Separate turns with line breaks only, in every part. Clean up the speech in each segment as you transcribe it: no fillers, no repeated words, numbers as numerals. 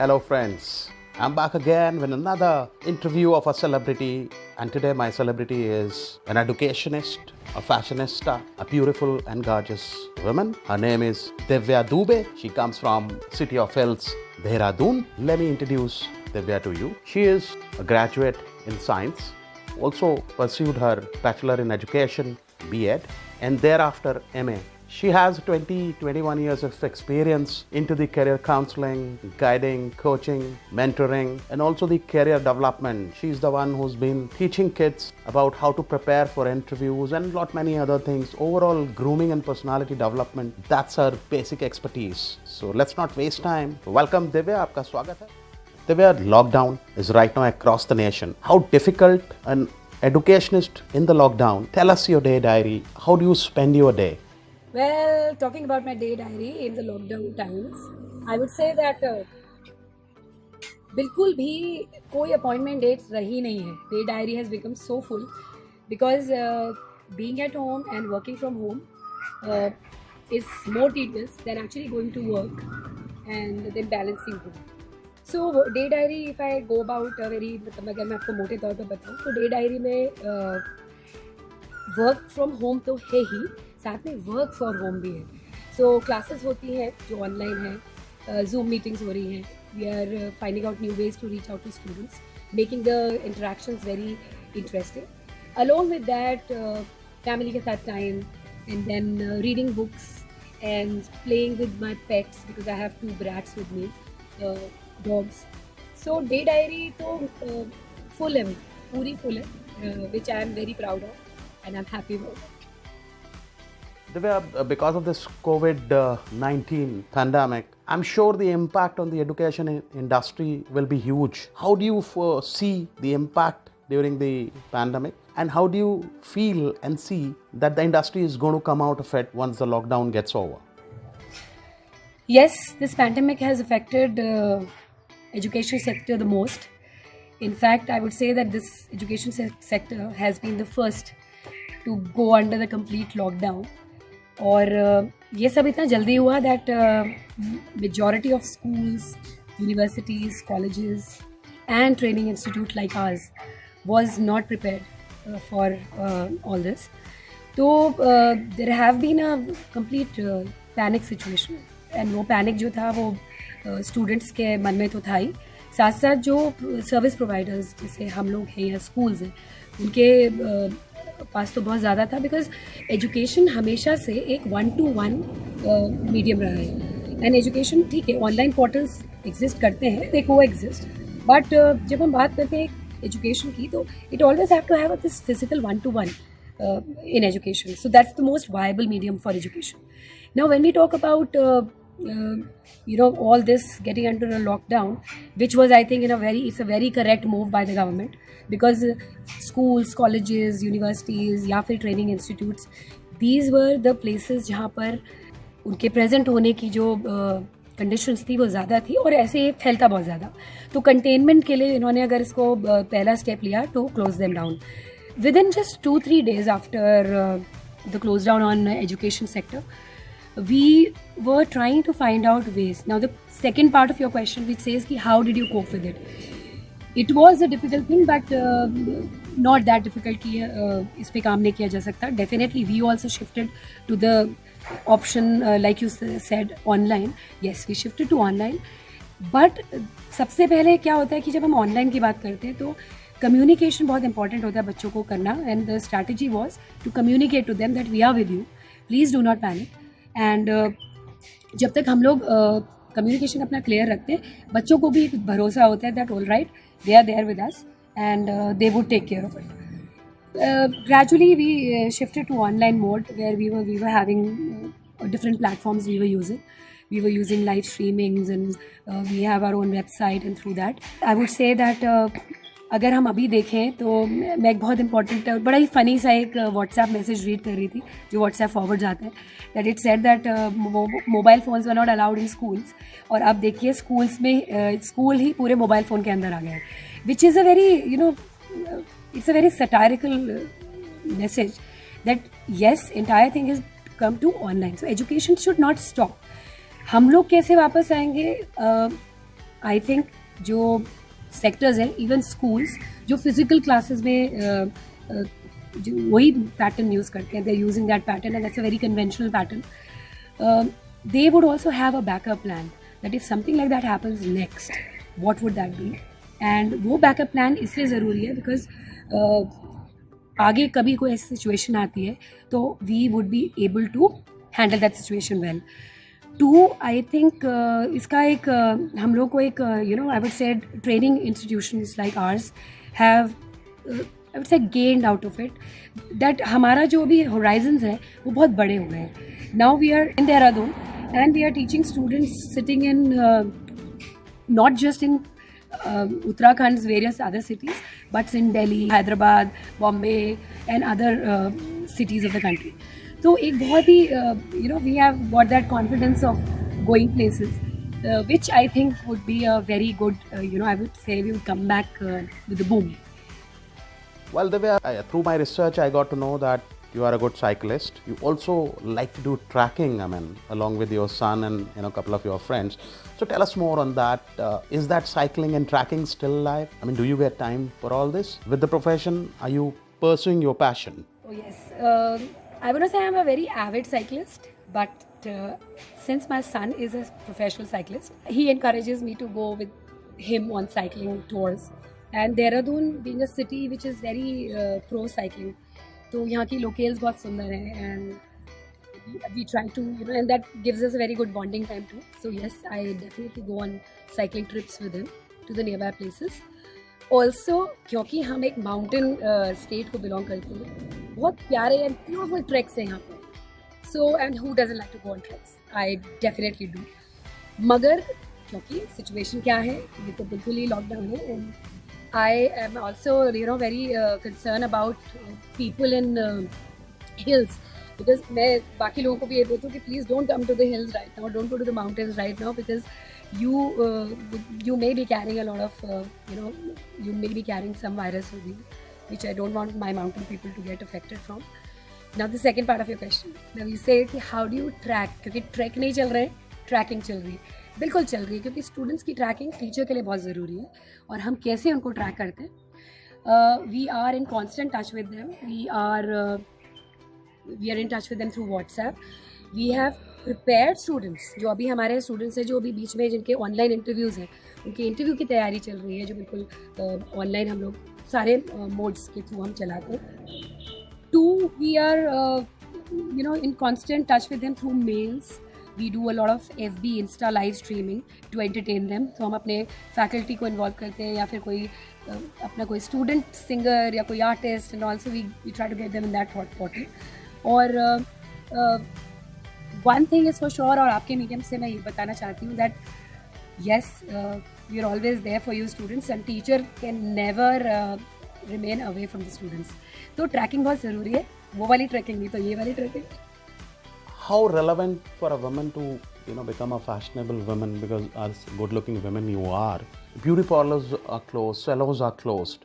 Hello friends, I'm back again with another interview of a celebrity, and today my celebrity is an educationist, a fashionista, a beautiful and gorgeous woman. Her name is Divya Dubey. She comes from City of Hills, Dehradun. Let me introduce Divya to you. She is a graduate in science, also pursued her Bachelor in Education, B.Ed, and thereafter MA. She has 21 years of experience into the career counseling, guiding, coaching, mentoring, and also the career development. She's the one who's been teaching kids about how to prepare for interviews and lot many other things. Overall grooming and personality development, that's her basic expertise. So let's not waste time. Welcome Divya, आपका स्वागत है. Divya, lockdown is right now across the nation. How difficult an educationist in the lockdown? Tell us your day diary. How do you spend your day?
Well, talking about my day diary in the lockdown times, I would say that बिल्कुल भी कोई appointment dates रही नहीं है. Day diary has become so full because being at home and working from home is more tedious than actually going to work and then balancing home. So day diary, if I go about मतलब अगर मैं आपको मोटे तौर पर बताऊँ तो day diary में वर्क फ्रॉम होम तो है ही, साथ में वर्क फॉर होम भी है. सो क्लासेस होती हैं जो ऑनलाइन है, जूम मीटिंग्स हो रही हैं. We are finding out new ways to reach out to students, making the interactions very interesting. Along with that family के साथ time and then reading books and playing with my pets because I have 2 brats with me, dogs. So day diary तो full है, पूरी full है, which I am very proud of and I'm happy about it.
Divya, because of this COVID-19 pandemic, I'm sure the impact on the education industry will be huge. How do you see the impact during the pandemic? And how do you feel and see that the industry is going to come out of it once the lockdown gets over?
Yes, this pandemic has affected education sector the most. In fact, I would say that this education sector has been the first to go under the complete lockdown. और ये सब इतना जल्दी हुआ that majority of schools, universities, colleges and training institute like ours was not prepared for all this. तो there have been a complete panic situation, and वो panic जो था वो students के मन में तो था ही, साथ साथ जो सर्विस प्रोवाइडर्स जैसे हम लोग हैं या स्कूल्स हैं उनके पास तो बहुत ज़्यादा था. बिकॉज एजुकेशन हमेशा से एक 1-to-1 मीडियम रहा है. एंड एजुकेशन ठीक है, ऑनलाइन पोर्टल्स एग्जिस्ट करते हैं, दे को एग्जिस्ट, बट जब हम बात करते हैं एजुकेशन की तो it always have to have this physical 1-to-1 in education. So that's the most viable medium for education. Now when we talk about all this getting under a lockdown, which was, I think, it's a very correct move by the government, because schools, colleges, universities या फिर training institutes, these were the places जहाँ पर उनके present होने की जो conditions थी वो ज़्यादा थी और ऐसे फैलता बहुत ज़्यादा. तो containment के लिए इन्होंने अगर इसको पहला step लिया तो close them down. Within just 2-3 days after the close down on education sector, we were trying to find out ways. Now the second part of your question, which says ki how did you cope with it? It was a difficult thing, but not that difficult कि इस पे काम नहीं किया जा सकता. Definitely we also shifted to the option like you said, online. Yes, we shifted to online. But सबसे पहले क्या होता है कि जब हम ऑनलाइन की बात करते हैं तो कम्युनिकेशन बहुत इंपॉर्टेंट होता है बच्चों को करना. And the strategy was to communicate to them that we are with you, please do not panic. And जब तक हम लोग कम्युनिकेशन अपना क्लियर रखते हैं, बच्चों को भी भरोसा होता है that all right, they are there with us and they would take care of it. Gradually we shifted to online mode where we were having different platforms we were using. We were using live streamings and we have our own website, and through that I would say that अगर हम अभी देखें तो मैं एक बहुत important बड़ा ही funny सा एक व्हाट्सएप मैसेज रीड कर रही थी जो व्हाट्सएप फॉरवर्ड जाता है, that it said that mobile phones were not allowed in schools. और अब देखिए स्कूल्स में स्कूल ही पूरे मोबाइल फ़ोन के अंदर आ गया है, which is a very it's a very satirical message that yes, entire thing has come to online. So education should not stop. हम लोग कैसे वापस आएंगे? आई थिंक जो सेक्टर्स हैं, इवन स्कूल्स जो फिजिकल क्लासेस में जो वही पैटर्न यूज़ करते हैं, they are using that pattern and that's a very conventional pattern. They would also have a backup plan that if something like that happens next, what would that be? And वो backup plan इसलिए ज़रूरी है because आगे कभी कोई ऐसी situation आती है तो we would be able to handle that situation well. Two, I think इसका एक हम लोग को एक I would say training institutions like ours have I would say gained out of it that हमारा जो भी horizons है वो बहुत बड़े हो गए हैं. Now we are in Dehradun and we are teaching students sitting in not just in Uttarakhand's various other cities, but in Delhi, Hyderabad, Bombay, and other cities of the country. So एक बहुत ही we have got that confidence of going places, which I think would be a very good I would say we would come back with a boom.
Well, through my research, I got to know that you are a good cyclist. You also like to do tracking, along with your son and a couple of your friends. So tell us more on that. Is that cycling and tracking still alive? Do you get time for all this? With the profession, are you pursuing your passion?
Oh yes. I would say I'm a very avid cyclist, but since my son is a professional cyclist, he encourages me to go with him on cycling tours. And Dehradun being a city which is very pro cycling, तो यहाँ की locales बहुत सुंदर हैं and we try to and that gives us a very good bonding time too. So yes, I definitely go on cycling trips with him to the nearby places. Also क्योंकि हम एक mountain state को belong करते हैं, बहुत प्यारे and beautiful treks हैं यहाँ पे. So and who doesn't like to go on treks? I definitely do. मगर क्योंकि situation क्या है, ये तो बिल्कुल ही lockdown है and I am also very concerned about people in hills because मैं बाकी लोगों को भी ये बोलती हूँ कि please don't come to the hills right now, don't go to the mountains right now because you may be carrying a lot of you may be carrying some virus with you, which I don't want my mountain people to get affected from. Now the second part of your question, now you say कि how do you track, क्योंकि track नहीं चल रहे हैं, trekking चल रही है. बिल्कुल चल रही है क्योंकि स्टूडेंट्स की ट्रैकिंग टीचर के लिए बहुत ज़रूरी है. और हम कैसे उनको ट्रैक करते हैं, we are in constant touch with them, we are in touch with them through WhatsApp. We have prepared students, जो अभी हमारे स्टूडेंट्स हैं जो अभी बीच में जिनके ऑनलाइन इंटरव्यूज़ हैं, उनके इंटरव्यू की तैयारी चल रही है जो बिल्कुल ऑनलाइन हम लोग सारे मोड्स के थ्रू हम चलाते हैं. Two, we are in constant touch with them through mails. We do a lot of FB, Insta live streaming to entertain them. तो हम अपने फैकल्टी को इन्वॉल्व करते हैं या फिर कोई अपना कोई स्टूडेंट सिंगर या कोई artist and also we try to get them in that portal. और one thing is for sure, और आपके मीडियम से मैं ये बताना चाहती हूँ that yes we are always there for you students and teacher can never remain away from the students. तो ट्रैकिंग बहुत ज़रूरी है, वो वाली ट्रैकिंग नहीं तो ये वाली trekking.
How relevant for a woman to become a fashionable woman, because as good-looking women you are, beauty parlors are closed, salons are closed.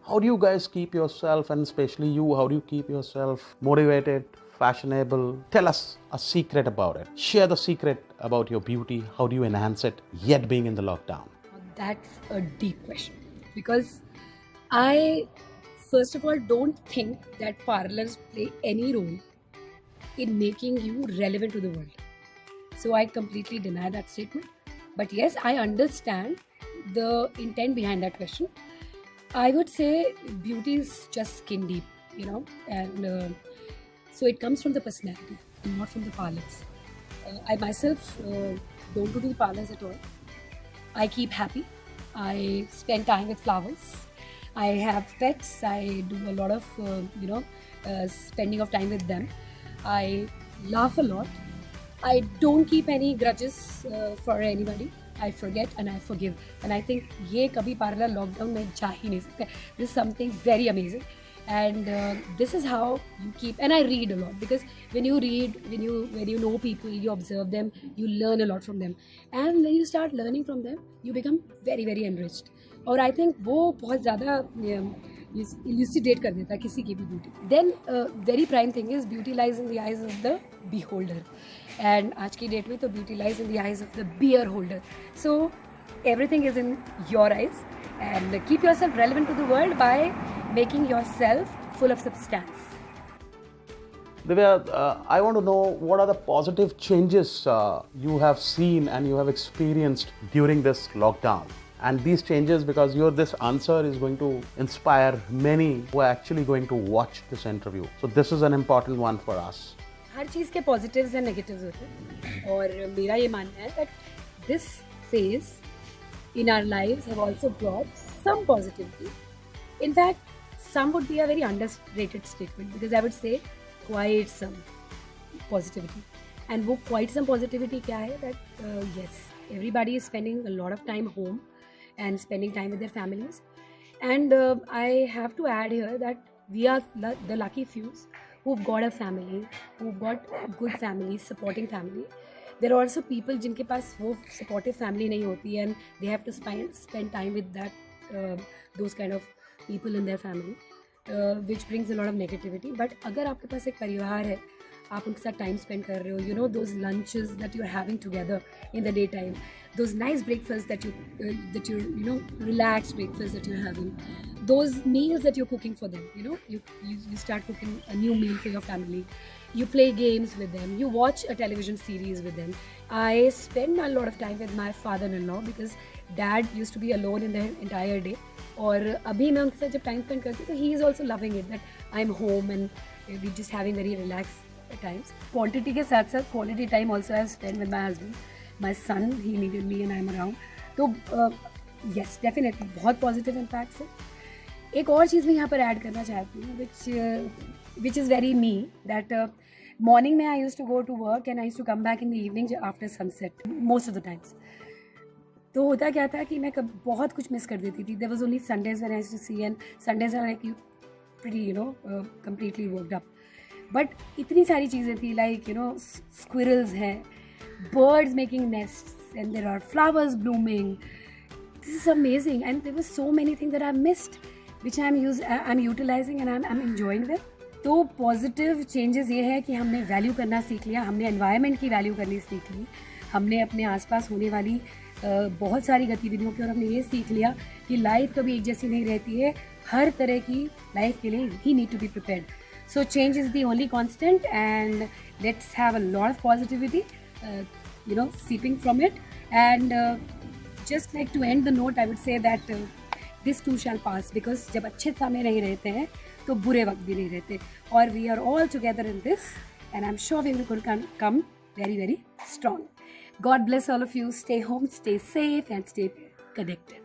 How do you guys keep yourself, and especially you, how do you keep yourself motivated, fashionable? Tell us a secret about it. Share the secret about your beauty. How do you enhance it yet being in the lockdown?
That's a deep question because I first of all don't think that parlors play any role in making you relevant to the world. So I completely deny that statement. But yes, I understand the intent behind that question. I would say beauty is just skin deep, and so it comes from the personality and not from the parlors. I myself don't go to the parlors at all. I keep happy. I spend time with flowers. I have pets. I do a lot of spending of time with them. I laugh a lot. I don't keep any grudges for anybody. I forget and I forgive. And I think ये कभी parallel lockdown में जा ही नहीं सकते. This is something very amazing. And this is how you keep. And I read a lot because when you read, when you know people, you observe them, you learn a lot from them. And when you start learning from them, you become very very enriched. और I think वो बहुत ज़्यादा elucidate कर देता है किसी की भी beauty. Then very prime thing is beauty lies in the eyes of the beholder, and आज की डेट में तो beauty lies in the eyes of the beer holder. So everything is in your eyes, and keep yourself relevant to the world by making yourself full of substance.
Divya, I want to know what are the positive changes you have seen and you have experienced during this lockdown. And these changes, because this answer is going to inspire many who are actually going to watch this interview. So this is an important one for us.
हर चीज़ के positives and negatives होते हैं, और मेरा ये मानना है that this phase in our lives have also brought some positivity. In fact, some would be a very underrated statement, because I would say quite some positivity. And वो quite some positivity क्या है? That yes, everybody is spending a lot of time home and spending time with their families. And I have to add here that we are the lucky few who've got a family, who've got good families, supporting family. There are also people जिनके पास वो supportive family नहीं होती, and they have to spend time with those kind of people in their family, which brings a lot of negativity. But अगर आपके पास एक परिवार है, आप उनके साथ टाइम स्पेंड कर रहे हो, you know, those lunches that you're having together in the daytime, those nice breakfasts that you relaxed breakfasts that you're having, those meals that you're cooking for them, you know, you start cooking a new meal for your family, you play games with them, you watch a television series with them. I spend a lot of time with my father-in-law because dad used to be alone in the entire day, और अभी मैं उनके साथ जब time spend करती हूँ तो he is also loving it that I'm home and we're just having very relaxed times. Quantity के साथ साथ quality time also I have spent with my husband. My son, he needed me and I'm around. तो yes, definitely बहुत positive impacts है. एक और चीज़ मैं यहाँ पर ऐड करना चाहती हूँ, which is very me, that morning में I used to go to work and I used to come back in the evening after sunset most of the times. तो होता क्या था कि मैं बहुत कुछ मिस कर देती थी. There was only Sundays when I used to see, and Sundays are like pretty completely worked up. But इतनी सारी चीज़ें थी, like squirrels हैं, birds making nests, and there are flowers blooming. This is amazing, and there were so many things that I missed, which I'm utilizing and I'm enjoying them. तो positive changes ये है कि हमने value करना सीख लिया, हमने एनवायरनमेंट की वैल्यू करनी सीख ली, हमने अपने आसपास होने वाली बहुत सारी गतिविधियों की, और हमने ये सीख लिया कि लाइफ कभी एक जैसी नहीं रहती है, हर तरह की लाइफ के लिए ही need to be prepared. So change is the only constant, and let's have a lot of positivity, seeping from it. And just like to end the note, I would say that this too shall pass, because जब अच्छे समय नहीं रहते हैं तो बुरे वक्त भी नहीं रहते, और we are all together in this, and I'm sure we will come very, very strong. God bless all of you. Stay home, stay safe, and stay connected.